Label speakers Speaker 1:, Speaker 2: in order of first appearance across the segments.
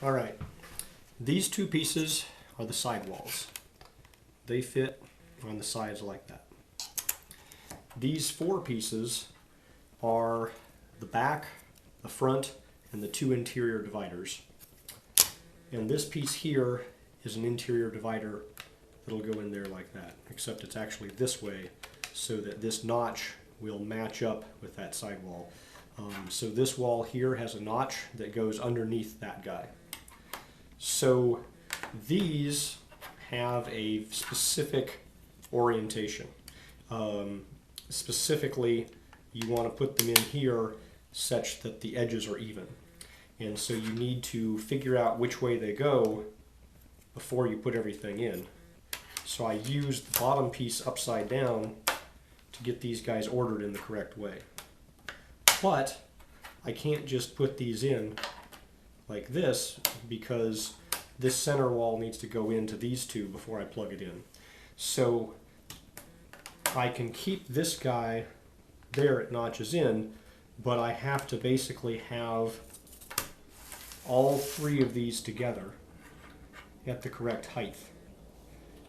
Speaker 1: All right, these two pieces are the sidewalls. They fit on the sides like that. These four pieces are the back, the front, and the two interior dividers. And this piece here is an interior divider that'll go in there like that, except it's actually this way so that this notch will match up with that sidewall. So this wall here has a notch that goes underneath that guy. So these have a specific orientation. Specifically, you want to put them in here such that the edges are even. And so you need to figure out which way they go before you put everything in. So I used the bottom piece upside down to get these guys ordered in the correct way. But I can't just put these in like this because this center wall needs to go into these two before I plug it in. So I can keep this guy there, it notches in, but I have to basically have all three of these together at the correct height.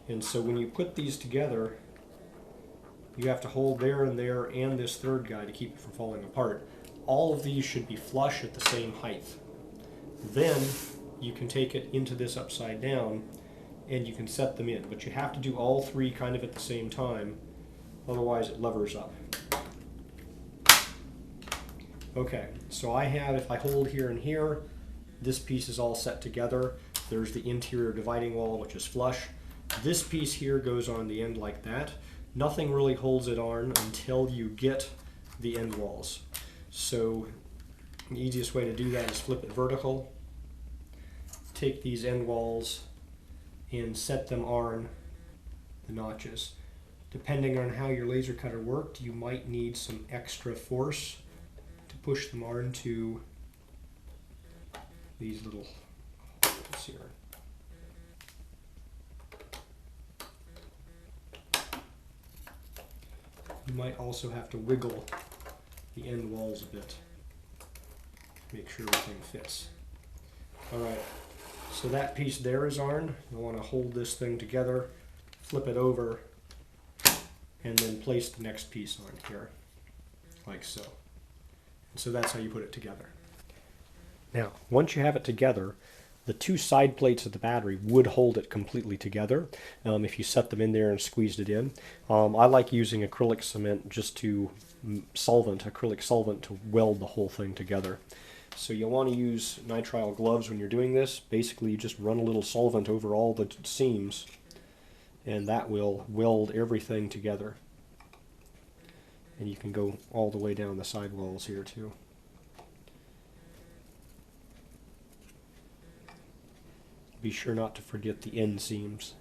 Speaker 1: And so when you put these together, you have to hold there and this third guy to keep it from falling apart. All of these should be flush at the same height. Then you can take it into this upside down and you can set them in, but you have to do all three kind of at the same time, otherwise it levers up. Okay, so I have, if I hold here and here, this piece is all set together. There's the interior dividing wall, which is flush. This piece here goes on the end like that. Nothing really holds it on until you get the end walls. So the easiest way to do that is flip it vertical, take these end walls and set them on the notches. Depending on how your laser cutter worked, you might need some extra force to push them onto these little holes here. You might also have to wiggle the end walls a bit, make sure everything fits. Alright, so that piece there is on. I want to hold this thing together, flip it over, and then place the next piece on here, like so. And so that's how you put it together. Now, once you have it together, the two side plates of the battery would hold it completely together if you set them in there and squeezed it in. I like using acrylic cement just to acrylic solvent to weld the whole thing together. So you'll want to use nitrile gloves when you're doing this. Basically, you just run a little solvent over all the seams and that will weld everything together. And you can go all the way down the side walls here too. Be sure not to forget the end seams,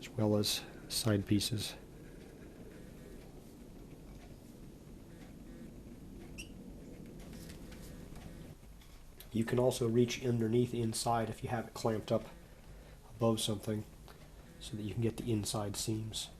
Speaker 1: as well as side pieces. You can also reach underneath inside if you have it clamped up above something so that you can get the inside seams.